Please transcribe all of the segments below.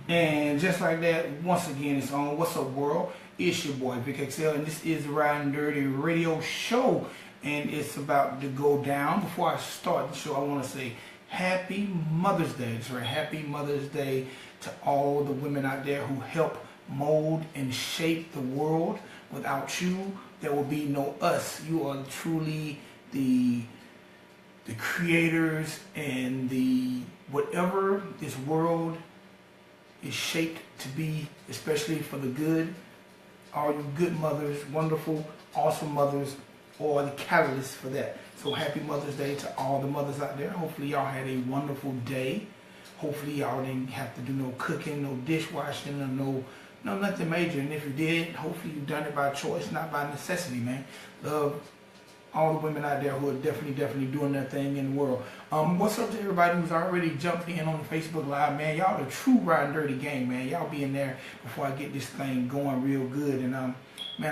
And just like that, once again, it's on What's Up World. It's your boy Vic XL, and this is the Ridin Durty radio show, and it's about to go down. Before I start the show, I want to say Happy Mother's Day. That's right, Happy Mother's Day to all the women out there who help mold and shape the world. Without you, there will be no us. You are truly the creators, and the whatever this world is shaped to be, especially for the good. All you good mothers, wonderful, awesome mothers, or the catalyst for that. So happy Mother's Day to all the mothers out there. Hopefully y'all had a wonderful day. Hopefully y'all didn't have to do no cooking, no dishwashing, or no nothing major. And if you did, hopefully you've done it by choice, not by necessity, man. Love all the women out there who are definitely doing their thing in the world. What's up to everybody who's already jumped in on the Facebook Live, man? Y'all the true Ridin Durty gang, man. Y'all be in there before I get this thing going real good. And man,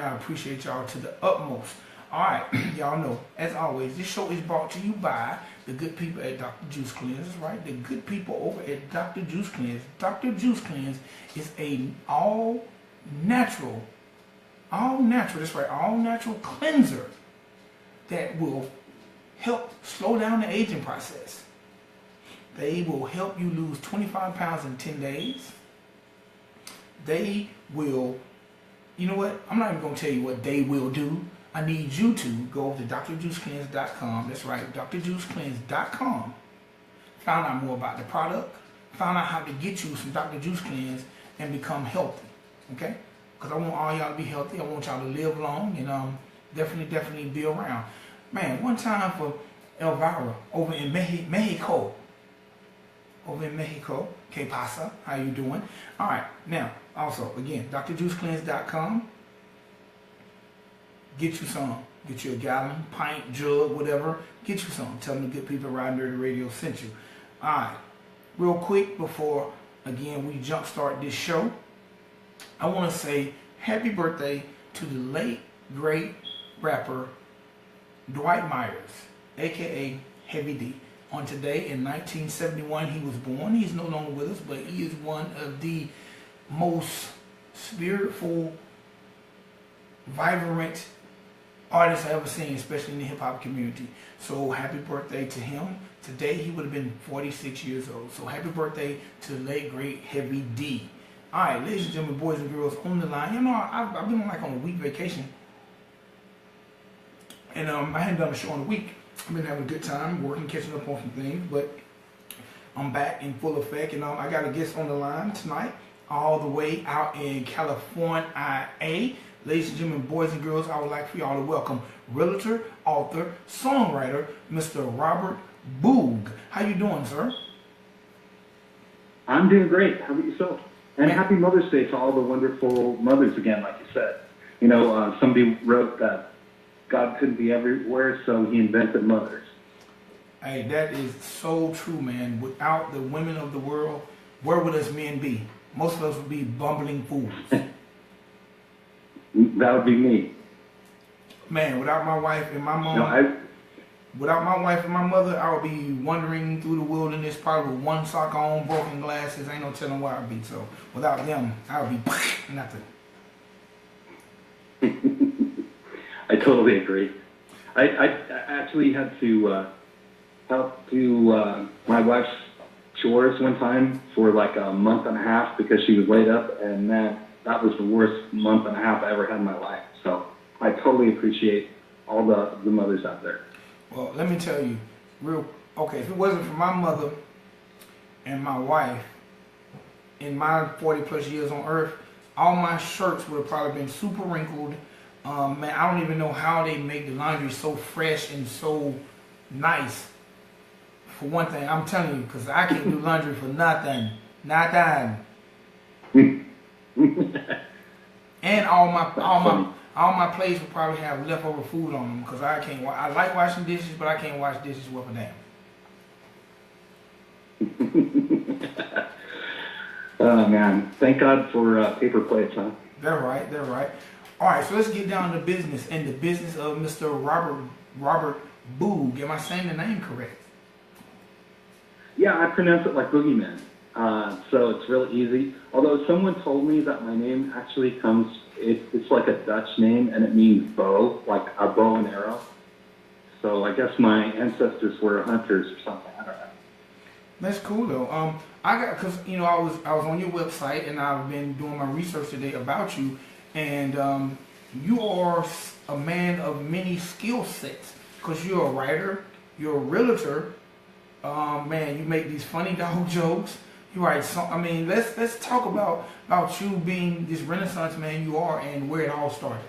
I appreciate y'all to the utmost. All right, y'all know, as always, this show is brought to you by the good people at Dr. Juice Cleanse. That's right, the good people over at Dr. Juice Cleanse. Dr. Juice Cleanse is a all natural, that's right, all natural cleanser that will help slow down the aging process. They will help you lose 25 pounds in 10 days. They will, you know what? I'm not even going to tell you what they will do. I need you to go to drjuicecleanse.com. That's right, drjuicecleanse.com. Find out more about the product. Find out how to get you some Dr. Juice Cleanse and become healthy. Okay? Because I want all y'all to be healthy. I want y'all to live long and definitely be around. Man, one time for Elvira over in Mexico. Que pasa? How you doing? All right. Now, also, again, drjuicecleanse.com. Get you some. Get you a gallon, pint, jug, whatever. Get you some. Tell them the good people around Dirty Radio sent you. All right. Real quick before, again, we jumpstart this show, I want to say happy birthday to the late, great rapper Dwight Myers, a.k.a. Heavy D. On today, in 1971, he was born. He's no longer with us, but he is one of the most spiritful, vibrant artists I've ever seen, especially in the hip-hop community. So happy birthday to him. Today, he would have been 46 years old. So happy birthday to the late, great Heavy D. All right, ladies and gentlemen, boys and girls on the line. You know, I've been on a week vacation. And I hadn't done a show in a week. I've been having a good time, working, catching up on some things, but I'm back in full effect. And I got a guest on the line tonight, all the way out in California. Ladies and gentlemen, boys and girls, I would like for y'all to welcome realtor, author, songwriter, Mr. Robert Boog. How you doing, sir? I'm doing great. How about yourself? And happy Mother's Day to all the wonderful mothers again, like you said. You know, somebody wrote that God couldn't be everywhere, so he invented mothers. Hey, that is so true, man. Without the women of the world, where would us men be? Most of us would be bumbling fools. That would be me. Man, without my wife and my mom, No, without my wife and my mother, I would be wandering through the wilderness, probably with one sock on, broken glasses. Ain't no telling where I'd be. So without them, I would be nothing. I totally agree. I actually had to help do my wife's chores one time for like a month and a half because she was laid up, and that was the worst month and a half I ever had in my life. So I totally appreciate all the mothers out there. Well, let me tell you, okay, if it wasn't for my mother and my wife in my 40 plus years on earth, all my shirts would have probably been super wrinkled. Man, I don't even know how they make the laundry so fresh and so nice. For one thing, I'm telling you, because I can't do laundry for nothing. Nothing. And all my plates will probably have leftover food on them because I like washing dishes, but I can't wash dishes worth a damn. Oh man, thank God for paper plates, huh? They're right. All right, so let's get down to business and the business of Mr. Robert Boog. Am I saying the name correct? Yeah, I pronounce it like boogeyman. So it's real easy. Although someone told me that my name actually it's like a Dutch name and it means bow, like a bow and arrow. So I guess my ancestors were hunters or something. I don't know. That's cool though. Cause I was on your website and I've been doing my research today about you, and you are a man of many skill sets. Cause you're a writer, you're a realtor. Man, you make these funny dog jokes. You write let's talk about you being this Renaissance man you are and where it all started.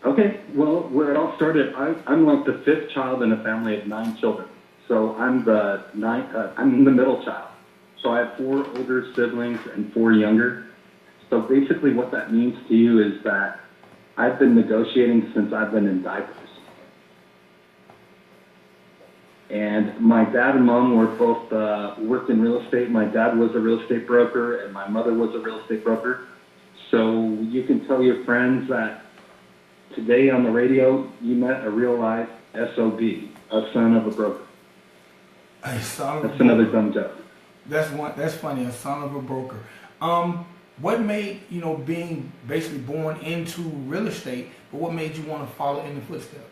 Okay, well, where it all started, I'm like the fifth child in a family of 9 children. So I'm I'm the middle child. So I have 4 older siblings and 4 younger. So basically what that means to you is that I've been negotiating since I've been in diapers. And my dad and mom were both worked in real estate. My dad was a real estate broker and my mother was a real estate broker. So you can tell your friends that today on the radio you met a real life SOB, a son of a broker. That's another dumb joke. That's funny, a son of a broker. What made, being basically born into real estate, but what made you want to follow in the footsteps?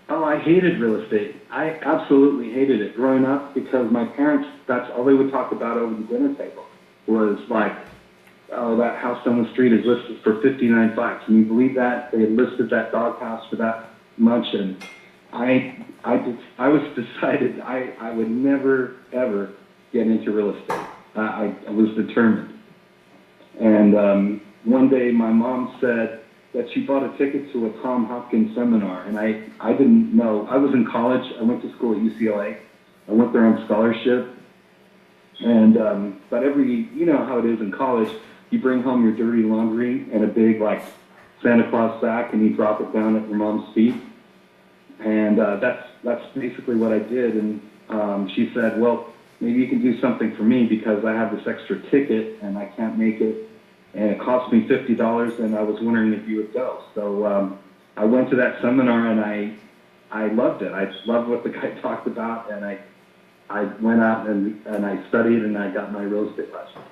Oh, I hated real estate. I absolutely hated it growing up because my parents, that's all they would talk about over the dinner table was like, oh, that house down the street is listed for $59. Can you believe that? They had listed that doghouse for that much, and I was decided I would never, ever get into real estate. I was determined. And one day my mom said that she bought a ticket to a Tom Hopkins seminar, and I didn't know. I was in college. I went to school at UCLA. I went there on scholarship. And but you know how it is in college, you bring home your dirty laundry in a big, like, Santa Claus sack, and you drop it down at your mom's feet. And that's basically what I did. And she said, well, maybe you can do something for me because I have this extra ticket and I can't make it. And it cost me $50, and I was wondering if you would go. So I went to that seminar, and I loved it. I loved what the guy talked about, and I went out and I studied, and I got my real estate license.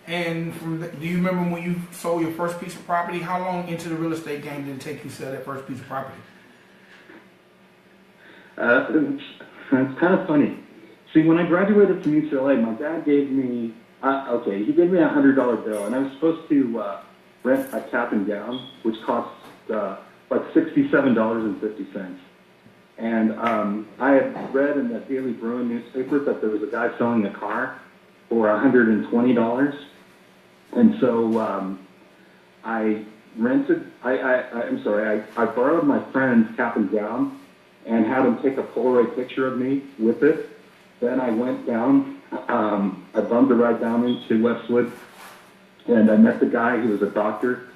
And do you remember when you sold your first piece of property? How long into the real estate game did it take you to sell that first piece of property? It's kind of funny. See, when I graduated from UCLA, my dad gave me, he gave me a $100 bill, and I was supposed to rent a cap and gown, which cost like $67.50. And I had read in the Daily Bruin newspaper that there was a guy selling a car for $120. And so I borrowed my friend's cap and gown and had him take a Polaroid picture of me with it. Then I went down, I bummed a ride down into Westwood, and I met the guy. He was a doctor,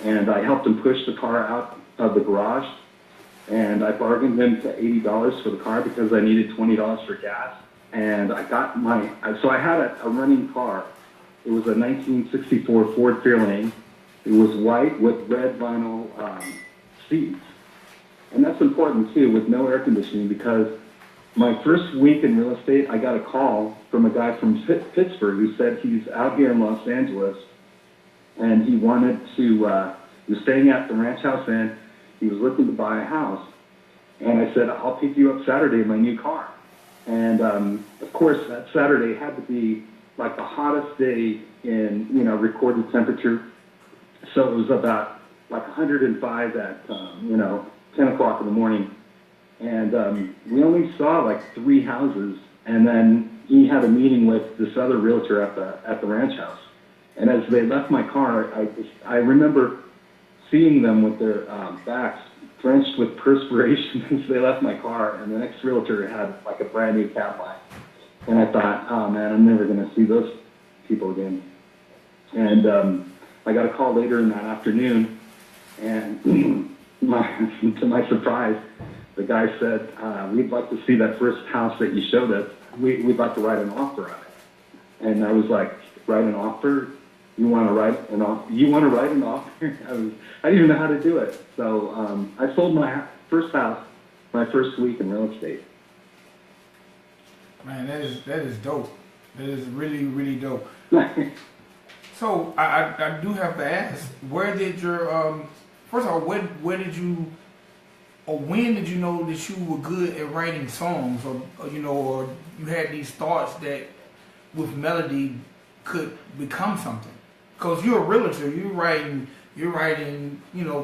and I helped him push the car out of the garage, and I bargained him to $80 for the car because I needed $20 for gas. And I got so I had a running car. It was a 1964 Ford Fairlane. It was white with red vinyl seats. And that's important too, with no air conditioning, because my first week in real estate, I got a call from a guy from Pittsburgh who said he's out here in Los Angeles, and he wanted to. He was staying at the Ranch House Inn. He was looking to buy a house, and I said, "I'll pick you up Saturday in my new car." And of course, that Saturday had to be like the hottest day in recorded temperature. So it was about like 105 at 10 o'clock in the morning, and we only saw like 3 houses, and then he had a meeting with this other realtor at the ranch house. And as they left my car, I remember seeing them with their backs drenched with perspiration as they left my car, and the next realtor had like a brand new Cadillac. And I thought, oh man, I'm never going to see those people again. And I got a call later in that afternoon, and to my surprise, the guy said, we'd like to see that first house that you showed us. We'd like to write an offer on it. And I was like, write an offer? You want to write an offer? You want to write an offer? I didn't even know how to do it. So I sold my first house my first week in real estate. Man, that is dope. That is really, really dope. So I do have to ask, where did your first of all, where did you, or when did you know that you were good at writing songs, or you had these thoughts that with melody could become something? Because you're a realtor, you're writing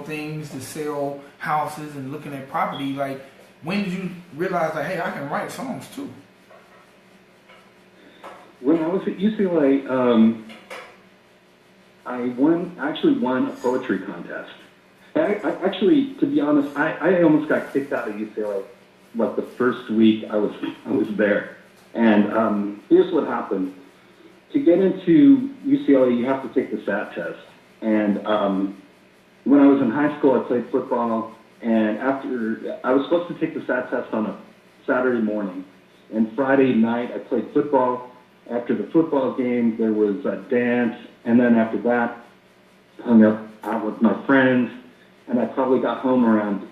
things to sell houses and looking at property. Like, when did you realize that, hey, I can write songs too? When I was at UCLA, I actually won a poetry contest. I actually, to be honest, I almost got kicked out of UCLA like the first week I was there. And here's what happened. To get into UCLA, you have to take the SAT test. And when I was in high school, I played football. And after, I was supposed to take the SAT test on a Saturday morning. And Friday night, I played football. After the football game, there was a dance. And then after that, hung out with my friends. And I probably got home around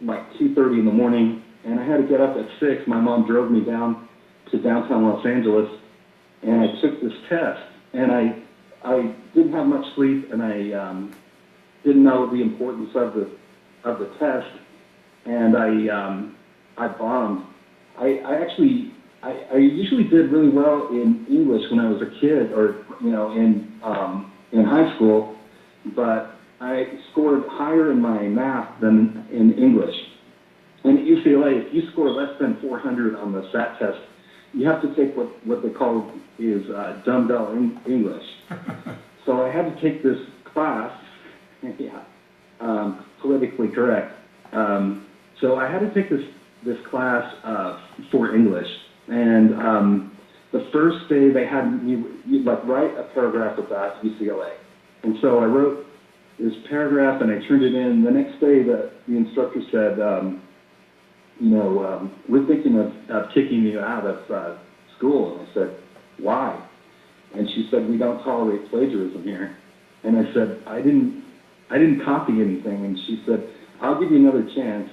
like 2:30 in the morning. And I had to get up at 6. My mom drove me down to downtown Los Angeles. And I took this test. And I didn't have much sleep. And I didn't know the importance of the test. And I bombed. I usually did really well in English when I was a kid, or in high school, but I scored higher in my math than in English. And at UCLA, if you score less than 400 on the SAT test, you have to take what they call is dumbbell English. So I had to take this class, politically correct. So I had to take this class for English. And the first day they had me write a paragraph about UCLA. And so I wrote this paragraph and I turned it in. The next day the instructor said, we're thinking of kicking you out of school. And I said, why? And she said, we don't tolerate plagiarism here. And I said, I didn't copy anything. And she said, I'll give you another chance.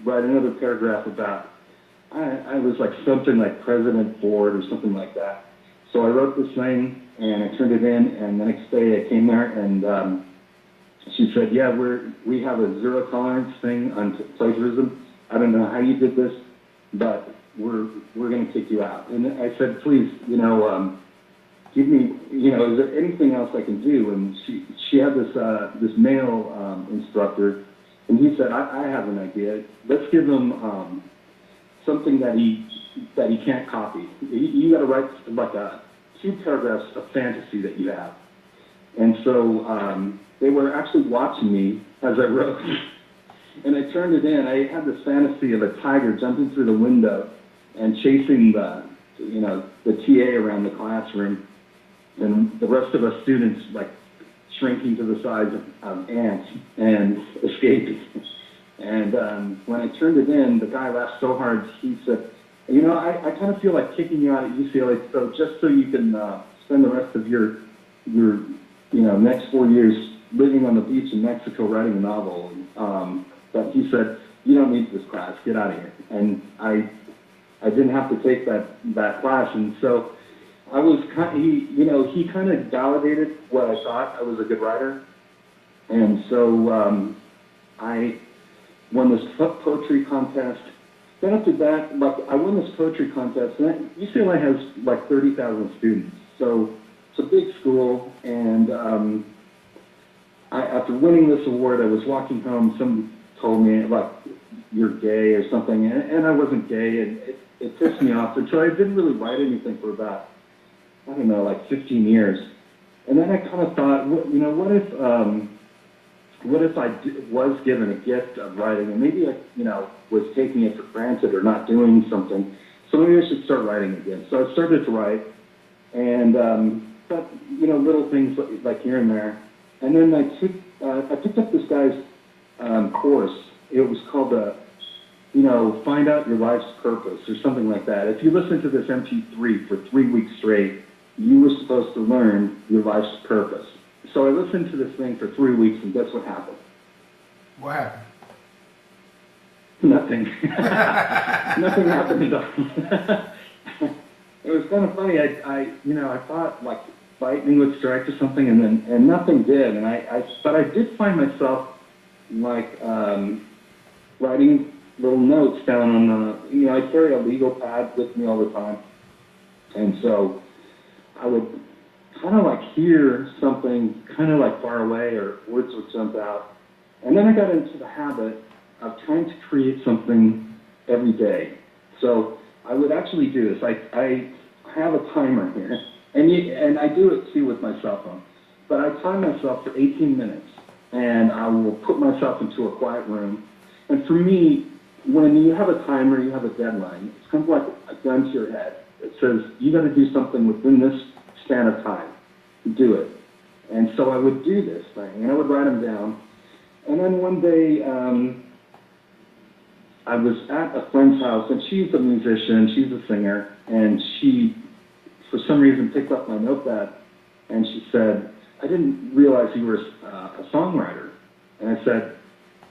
Write another paragraph about, I was like something like President Ford or something like that. So I wrote this thing and I turned it in, and the next day I came there and she said, yeah, we have a zero tolerance thing on plagiarism. I don't know how you did this, but we're going to kick you out. And I said, please, give me, is there anything else I can do? And she had this male instructor, and he said, I have an idea. Let's give him something that he can't copy. You got to write like 2 paragraphs of fantasy that you have. And so they were actually watching me as I wrote. And I turned it in. I had this fantasy of a tiger jumping through the window and chasing the TA around the classroom, and the rest of us students like shrinking to the size of ants and escaping. And when I turned it in, the guy laughed so hard, he said, I kind of feel like kicking you out at UCLA, so just so you can spend the rest of your next 4 years living on the beach in Mexico writing a novel. But he said, you don't need this class, get out of here. And I didn't have to take that class. And so I was kind. He kind of validated what I thought I was a good writer, and so I won this poetry contest. Then after that, like I won this poetry contest, and UCLA has like 30,000 students, so it's a big school. And after winning this award, I was walking home. Someone told me like you're gay or something, and I wasn't gay, and it pissed me off. And so I didn't really write anything for about, I don't know, like 15 years. And then I kind of thought, what if I was given a gift of writing, and maybe I, was taking it for granted or not doing something. So maybe I should start writing again. So I started to write, and but little things like here and there. And then I picked up this guy's course. It was called Find Out Your Life's Purpose or something like that. If you listen to this MP3 for 3 weeks straight, you were supposed to learn your life's purpose. So I listened to this thing for 3 weeks, and guess what happened? What happened? Nothing. Nothing happened at all. It was kind of funny. I thought like lightning would strike or something, and nothing did. And but I did find myself like writing little notes down on I carry a legal pad with me all the time, and so I would kind of like hear something kind of like far away, or words would jump out. And then I got into the habit of trying to create something every day. So I would actually do this. I have a timer here, and I do it too with my cell phone. But I time myself for 18 minutes, and I will put myself into a quiet room. And for me, when you have a timer, you have a deadline. It's kind of like a gun to your head. It says, you got to do something within this span of time. Do it. And so I would do this thing, and I would write them down. And then one day, I was at a friend's house, and she's a musician, she's a singer, and she, for some reason, picked up my notepad, and she said, I didn't realize you were a songwriter. And I said,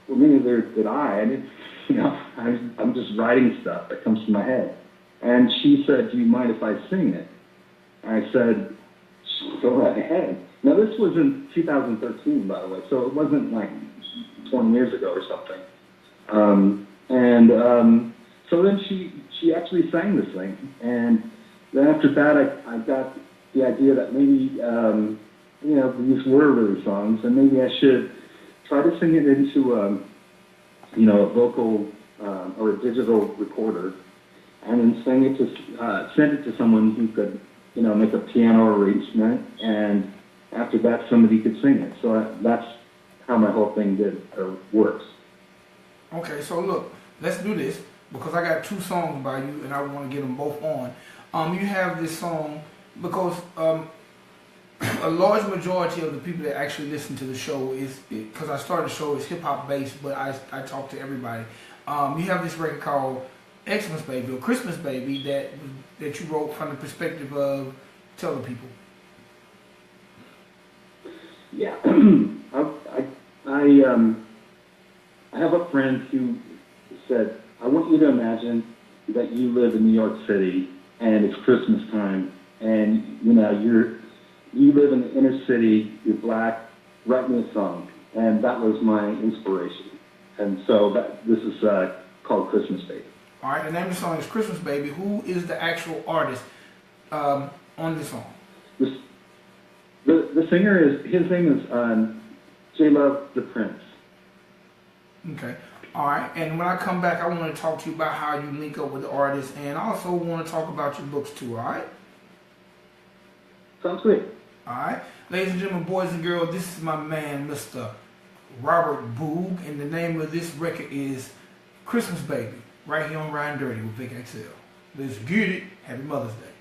well, neither did I. I didn't, I'm just writing stuff that comes to my head. And she said, do you mind if I sing it? And I said, go right ahead. Now, this was in 2013, by the way, so it wasn't like 20 years ago or something. So then she actually sang this thing. And then after that, I got the idea that maybe, these were really songs, and maybe I should try to sing it into, a vocal or a digital recorder, and then send it to someone who could, make a piano arrangement, and after that, somebody could sing it. So that's how my whole thing works. Okay, so look, let's do this, because I got 2 songs by you, and I want to get them both on. You have this song, because a large majority of the people that actually listen to the show because I started the show, is hip-hop based, but I talk to everybody. You have this record called Xmas Baby, or Christmas Baby, that you wrote from the perspective of telling people. Yeah, I have a friend who said, I want you to imagine that you live in New York City, and it's Christmas time, and you live in the inner city, you're black, write me a song. And that was my inspiration. And so this is called Christmas Baby. All right, the name of the song is Christmas Baby. Who is the actual artist on this song? The singer his name is J Love the Prince. Okay. All right, and when I come back, I want to talk to you about how you link up with the artist, and I also want to talk about your books too, all right? Sounds great. All right. Ladies and gentlemen, boys and girls, this is my man, Mr. Robert Boog, and the name of this record is Christmas Baby, right here on Ridin Durty with Vic XL. Let's get it. Happy Mother's Day.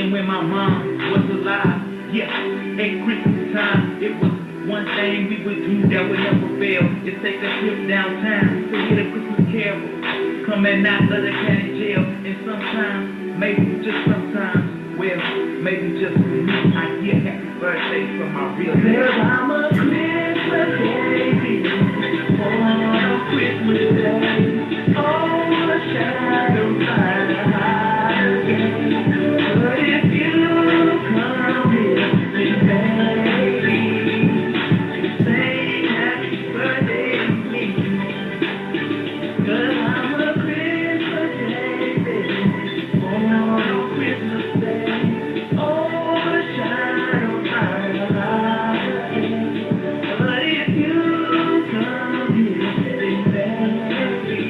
When my mom was alive, yeah, at Christmas time, it was one thing we with you that would never fail. Just take a trip downtown to hear the Christmas carol. Coming out of the county jail. And sometimes, maybe just sometimes, well, maybe just for me, I get happy birthday from my real dad. 'Cause I'm a Christmas baby on Christmas Day. Oh, a shadow by the highway. But if you come here, baby, say happy birthday to me. 'Cause I'm a Christmas baby on Christmas Day. Oh, a shadow by the highway. But if you come here, baby,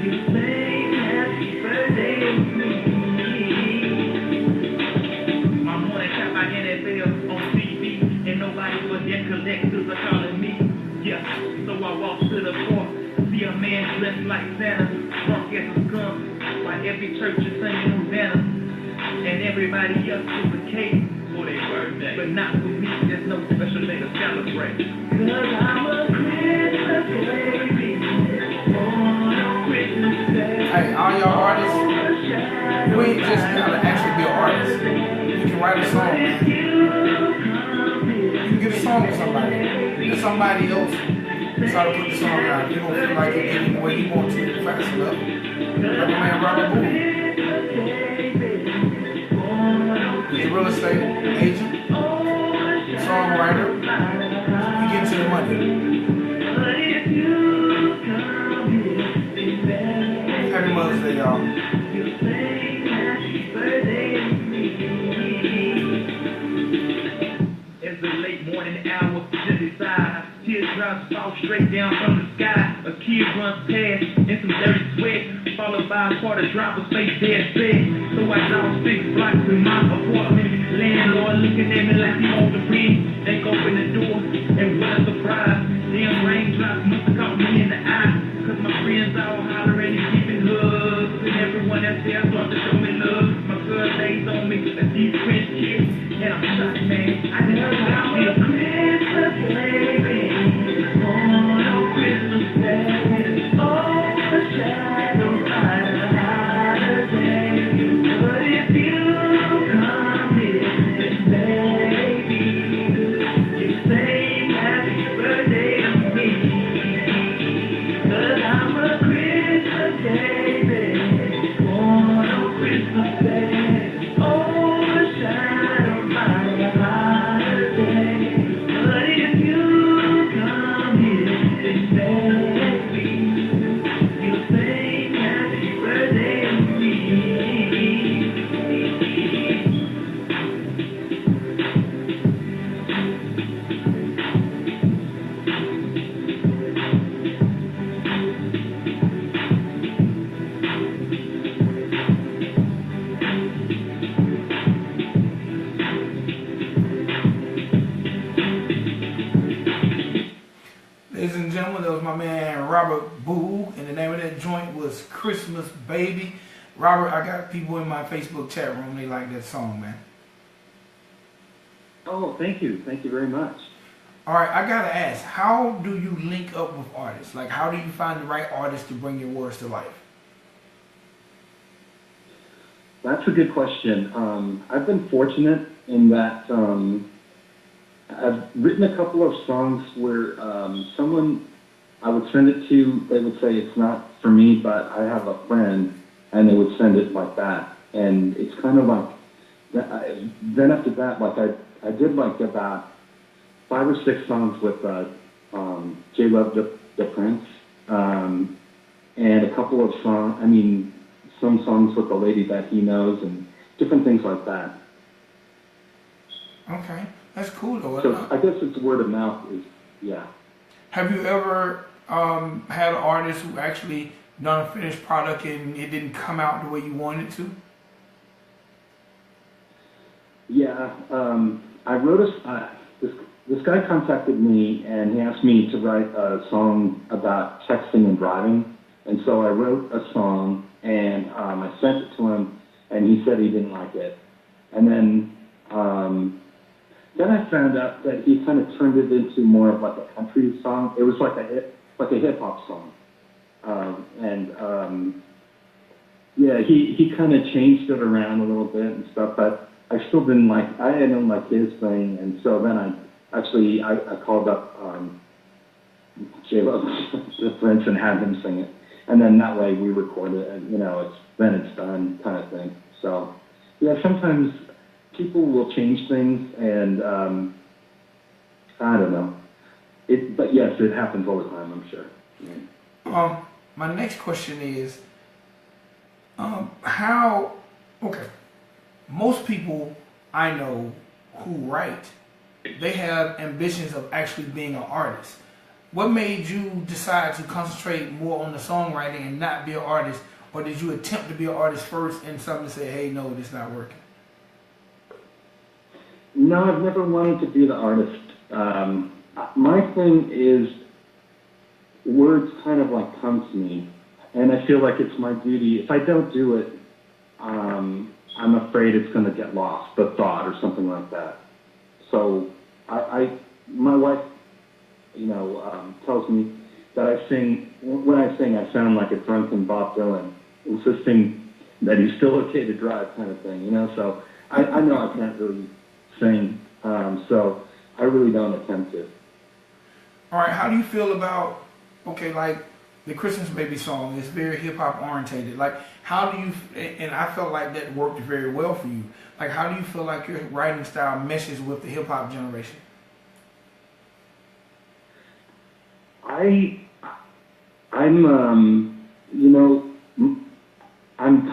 you say happy birthday to me. My morning shot by NFL on TV, and nobody was there. Collectors are calling me. Yeah, so I walked to the park, see a man dressed like Santa, drunk as a skunk, while every church is singing Hosanna, and everybody else is a cake for their birthday. But not for me, there's no special day to celebrate. 'Cause I'm a Christmas baby on Christmas Day. Hey, all y'all artists, you ain't just gotta actually be an artist. You can write a song, man. You can get a song to somebody. Let somebody else try to put the song out. You don't feel like you're getting the way you want to fast enough. Like my man Robert Boog. He's a real estate agent, songwriter. He gets you the money. Happy Mother's Day, y'all. It's the late morning hour, just decide. Teardrops fall straight down from the sky. A kid runs past in some dirty sweat, followed by a quarter drop of face dead set. So I drove 6 blocks to my apartment. Landlord looking at me like he wants to breathe. They open the door, and what a surprise. Damn raindrops must have caught me in the eye. 'Cause my friends all hollering and giving hugs, and everyone else there started to show me love. My girl lays on me, a deep French kiss, and I'm shocked, man. I never thought I'd be a Christmas baby on Christmas Day. Oh, the shadow by the holiday. But if you come here, baby, you say happy birthday to me. 'Cause I'm a Christmas baby on Christmas Day. Oh, the shadow by the holiday. But if you come here, baby, you say happy birthday to me. Ladies and gentlemen, that was my man Robert Boog, and the name of that joint was Christmas Baby. Robert, I got people in my Facebook chat room, they like that song, man. Oh, thank you. Thank you very much. All right, I gotta ask, how do you link up with artists? Like, how do you find the right artist to bring your words to life? That's a good question. I've been fortunate in that I've written a couple of songs where someone I would send it to, they would say it's not for me, but I have a friend, and they would send it like that. And it's kind of like, then after that, like I did like about 5 or 6 songs with J Love the Prince, and a couple of songs, some songs with a lady that he knows, and different things like that. Okay, that's cool though. So I guess it's word of mouth is, yeah. Have you ever had an artist who actually done a finished product and it didn't come out the way you wanted it to? Yeah, I wrote this guy contacted me and he asked me to write a song about texting and driving. And so I wrote a song and I sent it to him and he said he didn't like it. And then then I found out that he kind of turned it into more of like a country song. It was like a hip hop song, yeah, he kind of changed it around a little bit and stuff. But I still didn't like. I didn't like his thing, and so then I called up J-Lo, the Prince, and had him sing it, and then that way we recorded it, and it's done kind of thing. So yeah, sometimes people will change things, and I don't know. But yes, it happens all the time, I'm sure. Yeah. My next question is, most people I know who write, they have ambitions of actually being an artist. What made you decide to concentrate more on the songwriting and not be an artist? Or did you attempt to be an artist first and somebody say, hey, no, this not working? No, I've never wanted to be the artist. My thing is words kind of like come to me, and I feel like it's my duty. If I don't do it, I'm afraid it's going to get lost, the thought or something like that. So my wife, tells me that when I sing, I sound like a drunken Bob Dylan, insisting that he's still okay to drive kind of thing, So I know I can't really sing, so I really don't attempt to. All right, how do you feel about, like the Christmas Baby song is very hip-hop orientated. Like, how do you, and I felt like that worked very well for you. Like, how do you feel like your writing style meshes with the hip-hop generation? I'm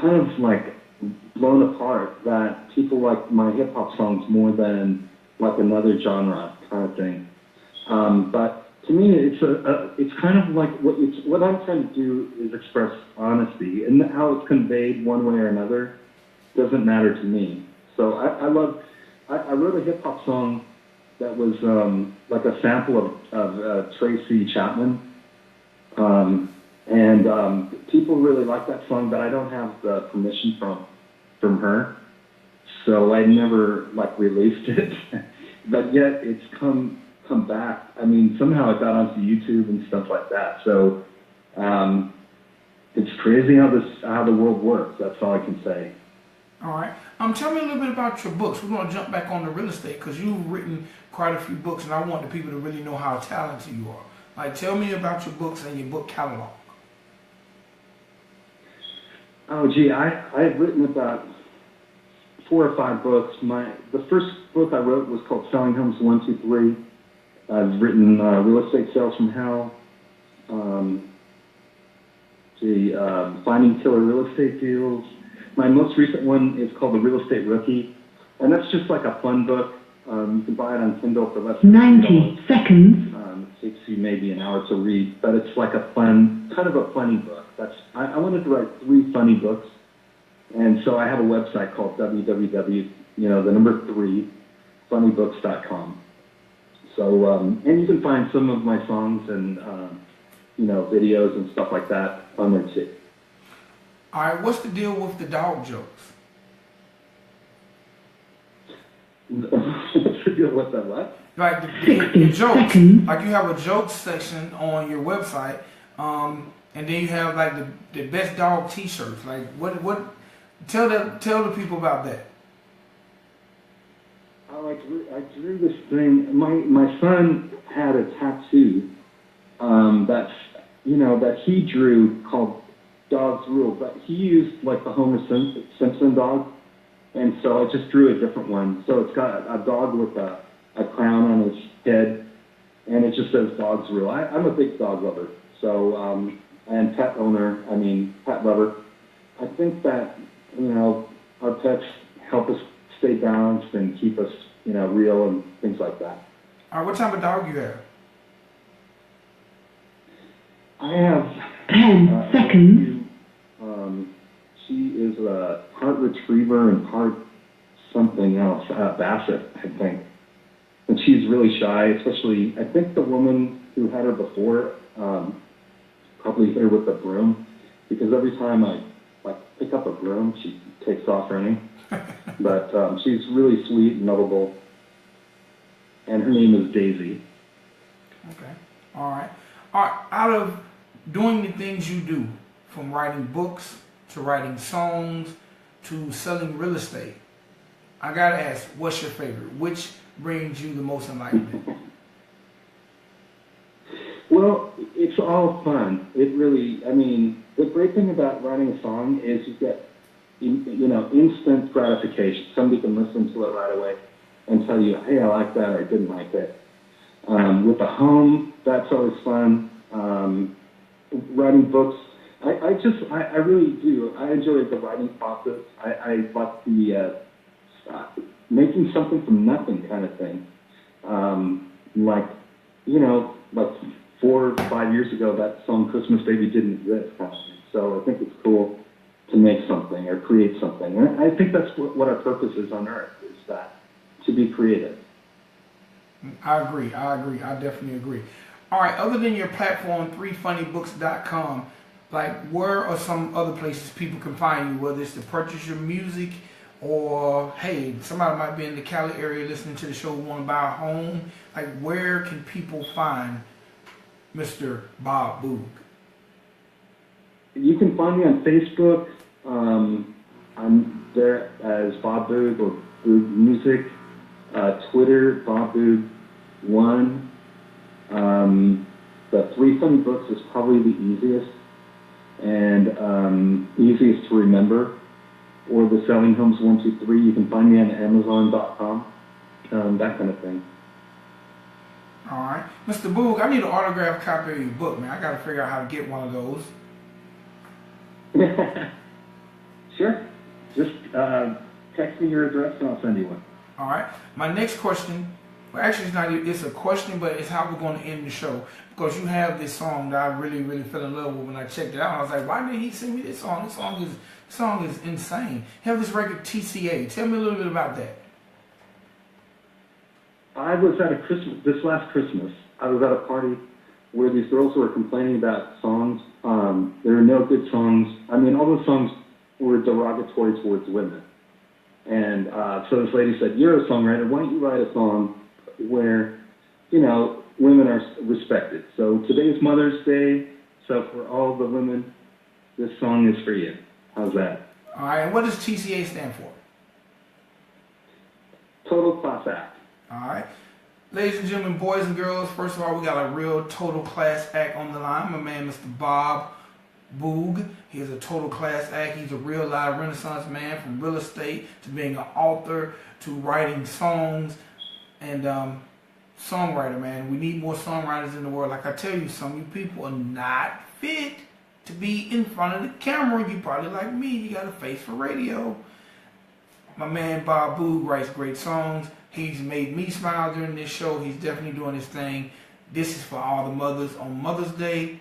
kind of like blown apart that people like my hip hop songs more than like another genre kind of thing. But to me, it's kind of like what I'm trying to do is express honesty, and how it's conveyed one way or another doesn't matter to me. So I wrote a hip hop song that was like a sample of Tracy Chapman. And people really like that song, but I don't have the permission from her, so I never released it. But yet it's come back. I mean, somehow it got onto YouTube and stuff like that. So it's crazy how the world works. That's all I can say. All right. Tell me a little bit about your books. We're going to jump back on the real estate because you've written quite a few books, and I want the people to really know how talented you are. Like, tell me about your books and your book catalog. Oh, gee, I've written about 4 or 5 books. The first book I wrote was called Selling Homes 1, 2, 3. I've written Real Estate Sales from Hell, Finding Killer Real Estate Deals. My most recent one is called The Real Estate Rookie, and that's just like a fun book. You can buy it on Kindle for less than 90 seconds. It takes you maybe an hour to read, but it's like a funny book. I wanted to write 3 funny books, and so I have a website called www.3funnybooks.com. So, and you can find some of my songs and videos and stuff like that on there too. All right, what's the deal with the dog jokes? What's the deal with that? What? Like the jokes. Seconds. Like you have a jokes section on your website, and then you have like the best dog T-shirts. Like what? Tell the people about that. Oh, I drew this thing. My son had a tattoo that he drew called Dog's Rule, but he used like the Homer Simpson dog, and so I just drew a different one. So it's got a dog with a crown on his head, and it just says Dog's Rule. I'm a big dog lover, so and pet lover. I think that our pets help us stay balanced and keep us real and things like that. All right, what type of dog you have? I have 10 seconds. She is a part retriever and part something else, basset, I think. And she's really shy, especially, I think the woman who had her before probably hit her with a broom, because every time I pick up a broom, she takes off running. But she's really sweet and lovable. and her name is Daisy. Okay. All right. Out of doing the things you do, from writing books to writing songs to selling real estate, I gotta ask, what's your favorite? Which brings you the most enlightenment? Well, it's all fun. It really, I mean, the great thing about writing a song is you get, instant gratification. Somebody can listen to it right away and tell you, hey, I like that or I didn't like it. With the home, that's always fun. Writing books, I really do. I enjoy the writing process. I like the making something from nothing kind of thing. Like 4 or 5 years ago, that song "Christmas Baby" didn't exist. Kind of thing. So I think it's cool to make something or create something. And I think that's what our purpose is on Earth, is that, to be creative. I agree. I definitely agree. All right, other than your platform, 3funnybooks.com, like where are some other places people can find you, whether it's to purchase your music or, hey, somebody might be in the Cali area listening to the show, want to buy a home. Like, where can people find Mr. Bob Boog? You can find me on Facebook. I'm there as Bob Boog or Boog Music. Twitter, Bob Boog 1. The 3 Funny Books is probably the easiest and easiest to remember. Or the Selling Homes 123. You can find me on Amazon.com. That kind of thing. All right. Mr. Boog, I need an autographed copy of your book, man. I got to figure out how to get one of those. Sure. Just text me your address and I'll send you one. All right. My next question, well, actually, it's a question, but it's how we're going to end the show. Because you have this song that I really, really fell in love with when I checked it out. I was like, why didn't he send me this song? This song is insane. You have this record, TCA. Tell me a little bit about that. I was at this last Christmas, I was at a party where these girls were complaining about songs. There were no good songs. I mean, all the songs were derogatory towards women. And so this lady said, you're a songwriter, why don't you write a song where, women are respected. So today's Mother's Day, so for all the women, this song is for you. How's that? All right, and what does TCA stand for? Total Class Act. All right. Ladies and gentlemen, boys and girls, first of all, we got a real total class act on the line. My man, Mr. Bob Boog. He is a total class act. He's a real live Renaissance man, from real estate to being an author to writing songs and songwriter, man. We need more songwriters in the world. Like I tell you, some of you people are not fit to be in front of the camera. You probably like me. You got a face for radio. My man Bob Boog writes great songs. He's made me smile during this show. He's definitely doing his thing. This is for all the mothers on Mother's Day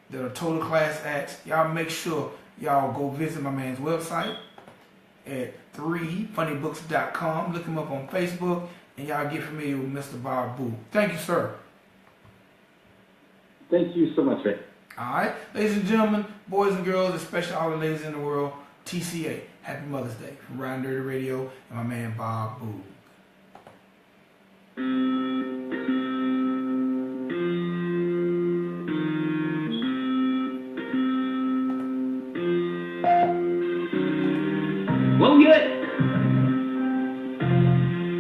that are total class acts. Y'all make sure y'all go visit my man's website at 3funnybooks.com. Look him up on Facebook, and y'all get familiar with Mr. Bob Boog. Thank you, sir. Thank you so much, Rick. All right, ladies and gentlemen, boys and girls, especially all the ladies in the world, TCA, Happy Mother's Day from Ridin Durty Radio and my man Bob Boog. Whoa, yeah.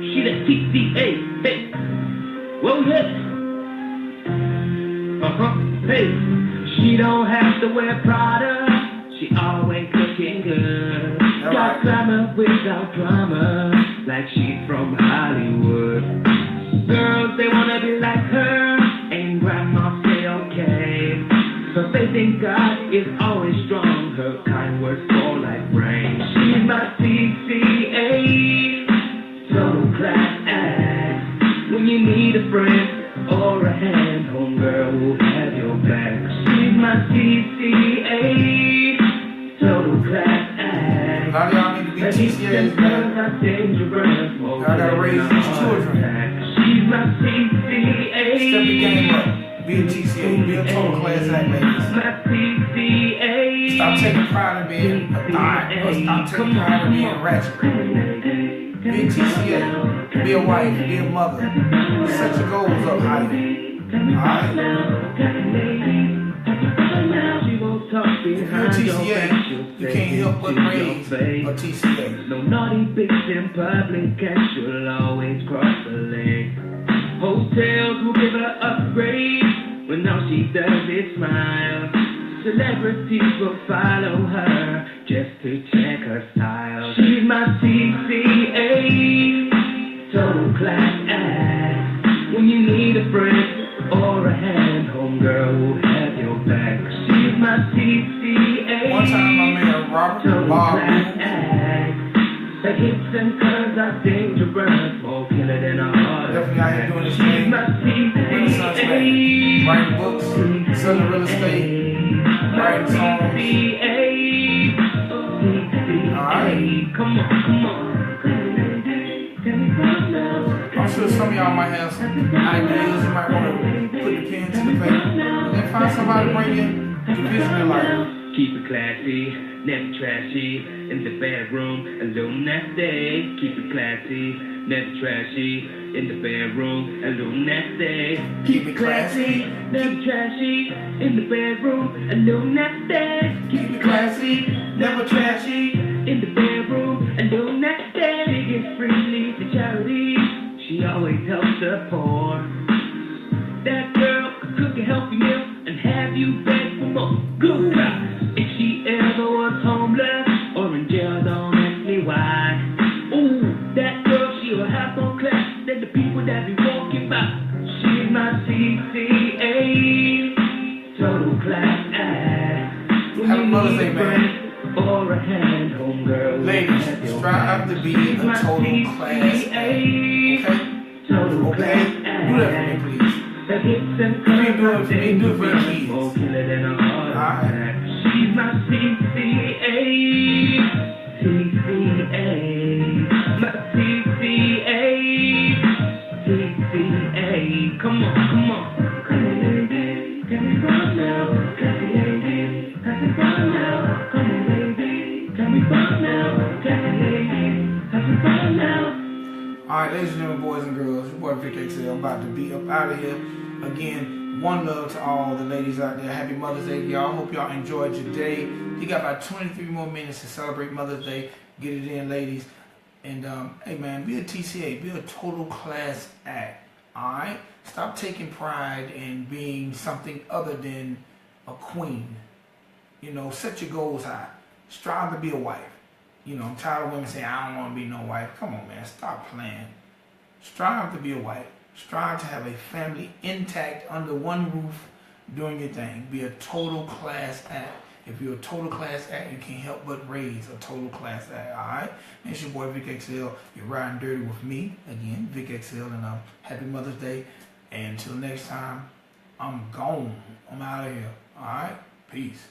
She the TCA, hey. Whoa, yeah. Hey. She don't have to wear Prada. She always looking good. Got glamour without drama, like she's from Hollywood. Girls, they wanna be like her, and grandma say okay. Her faith in God is always strong. Her kind words fall like rain. She's my TCA, total class act. When you need a friend or a hand, homegirl will have your back. She's my TCA, total class act. A lot of y'all need to be TCAs, man. Y'all gotta raise these children. She's my TCA. Step the game up. Be a TCA. Be a total class act, ladies. My TCA. Stop taking pride in being a thot. Or stop taking pride in being ratchet. Be a TCA. Be a wife. Be a mother. Set your goals up higher. Alright? If you're a TCA, you can't help but raise a TCA. No naughty bitch in public, and she'll always cross the leg. Hotels will give her upgrades when all she does is smile. Celebrities will follow her just to check her style. She's my TCA, total class act. When you need a friend or a hand, homegirl will have your back. She's my TCA. One time my man Robert Boog, the hits and curves are dangerous, more killer than a heart definitely out here attack. doing this She's thing. my Renaissance man. TCA. Writing books, selling real estate, writing songs. Alright. Come on. I'm sure some of y'all might have some ideas. You might want to put the pen to the paper and then find somebody to bring in the vision in life. Keep it classy, never trashy. In the bedroom, a little nasty. Keep it classy, never trashy. In the bedroom, a little nasty. Keep it classy, never trashy. In the bedroom, a little nasty. keep it classy, never trashy. In the bedroom, a little nasty. She gives freely to charity. She always helps the poor. That girl could cook a healthy meal and have you beg for more. Good God. If she ever was homeless or in jail, don't ask me why. Ooh, that girl, she'll have more class than the people that be walking by. She's my TCA, total class act. When Happy you Mother's need Day, a man. friend or a hand, homegirl, Ladies, have your strive to be a my total class act. Okay? Total Okay? class Do that for me, please. the hits and You ain't doing it for me, do it for your kids. more killer than a heart Alright. attack. She's my TCA, my TCA, TCA. Come on, lady, can we run now? Classy lady, have some fun now. Come on, baby, can we run now? Classy lady, have some fun now. Alright, ladies and gentlemen, boys and girls, your boy Vic XL. I'm about to be up out of here. Again, one love to all the ladies out there. Happy Mother's Day to y'all. Hope y'all enjoyed your day. You got about 23 more minutes to celebrate Mother's Day. Get it in, ladies. And, hey man, be a TCA. Be a total class act. Alright? Stop taking pride in being something other than a queen. You know, set your goals high. Strive to be a wife. You know, I'm tired of women saying, I don't want to be no wife. Come on, man. Stop playing. Strive to be a wife. Strive to have a family intact under one roof doing your thing. Be a total class act. If you're a total class act, you can't help but raise a total class act. Alright? It's your boy Vic XL. You're riding dirty with me. Again, Vic XL. And happy Mother's Day. And until next time, I'm gone. I'm out of here. Alright? Peace.